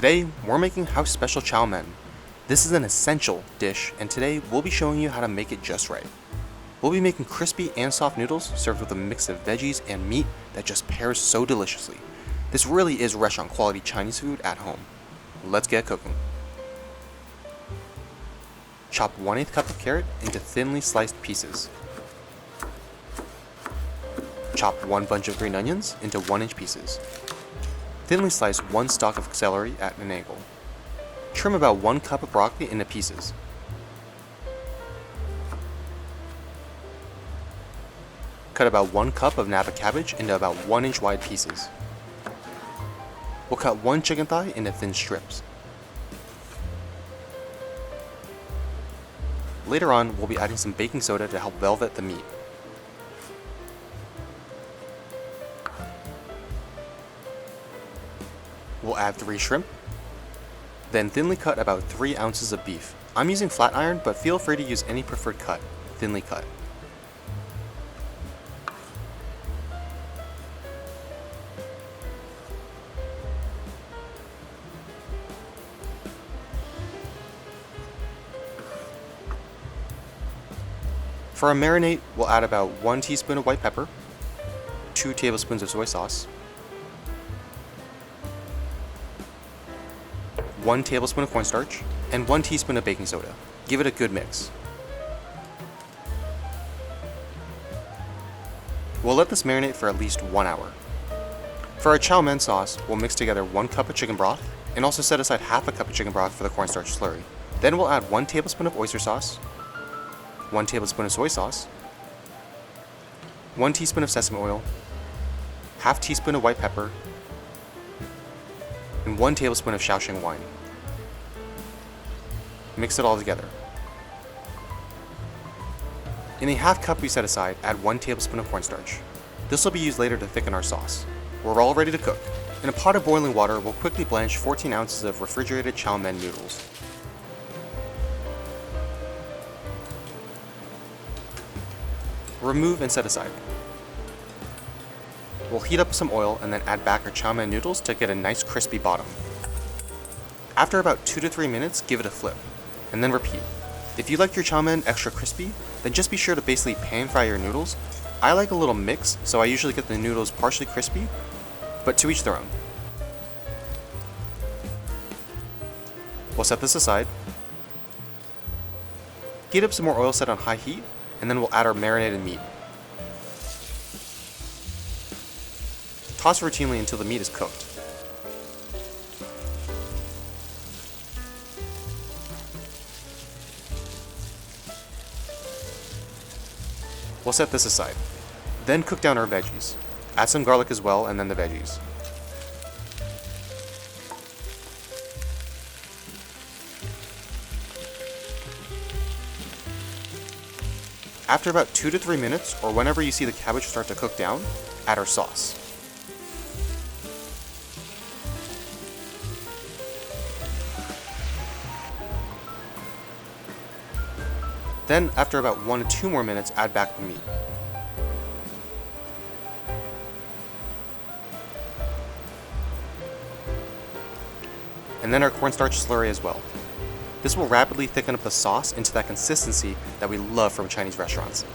Today, we're making House Special Chow Mein. This is an essential dish, and today we'll be showing you how to make it just right. We'll be making crispy and soft noodles served with a mix of veggies and meat that just pairs so deliciously. This really is restaurant quality Chinese food at home. Let's get cooking. Chop 1/8 cup of carrot into thinly sliced pieces. Chop 1 bunch of green onions into 1-inch pieces. Thinly slice 1 stalk of celery at an angle. Trim about 1 cup of broccoli into pieces. Cut about 1 cup of Nappa cabbage into about 1-inch wide pieces. We'll cut 1 chicken thigh into thin strips. Later on, we'll be adding some baking soda to help velvet the meat. We'll add 3 shrimp, then thinly cut about 3 ounces of beef. I'm using flat iron, but feel free to use any preferred cut, thinly cut. For our marinade, we'll add about 1 teaspoon of white pepper, 2 tablespoons of soy sauce, 1 tablespoon of cornstarch, and 1 teaspoon of baking soda. Give it a good mix. We'll let this marinate for at least 1 hour. For our chow mein sauce, we'll mix together 1 cup of chicken broth, and also set aside half a cup of chicken broth for the cornstarch slurry. Then we'll add 1 tablespoon of oyster sauce, 1 tablespoon of soy sauce, 1 teaspoon of sesame oil, ½ teaspoon of white pepper, and 1 tablespoon of Shaoxing wine. Mix it all together. In a ½ cup we set aside, add 1 tablespoon of cornstarch. This will be used later to thicken our sauce. We're all ready to cook. In a pot of boiling water, we'll quickly blanch 14 ounces of refrigerated chow mein noodles. Remove and set aside. We'll heat up some oil and then add back our chow mein noodles to get a nice crispy bottom. After about 2 to 3 minutes, give it a flip, and then repeat. If you like your chow mein extra crispy, then just be sure to basically pan fry your noodles. I like a little mix, so I usually get the noodles partially crispy, but to each their own. We'll set this aside. Heat up some more oil set on high heat, and then we'll add our marinated meat. Toss routinely until the meat is cooked. We'll set this aside. Then cook down our veggies. Add some garlic as well, and then the veggies. After about 2 to 3 minutes, or whenever you see the cabbage start to cook down, add our sauce. Then, after about 1 to 2 more minutes, add back the meat. And then our cornstarch slurry as well. This will rapidly thicken up the sauce into that consistency that we love from Chinese restaurants.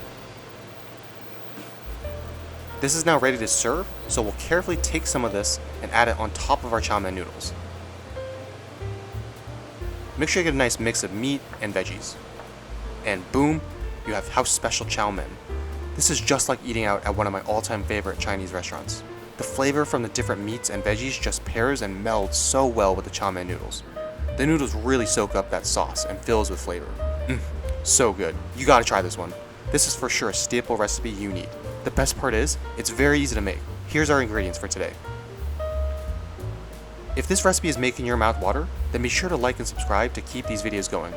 This is now ready to serve, so we'll carefully take some of this and add it on top of our chow mein noodles. Make sure you get a nice mix of meat and veggies. And boom, you have House Special Chow Mein. This is just like eating out at one of my all-time favorite Chinese restaurants. The flavor from the different meats and veggies just pairs and melds so well with the chow mein noodles. The noodles really soak up that sauce and fills with flavor. So good. You gotta try this one. This is for sure a staple recipe you need. The best part is, it's very easy to make. Here's our ingredients for today. If this recipe is making your mouth water, then be sure to like and subscribe to keep these videos going.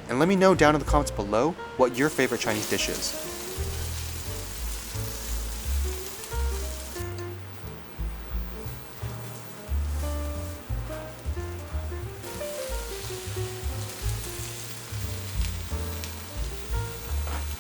And let me know down in the comments below what your favorite Chinese dish is.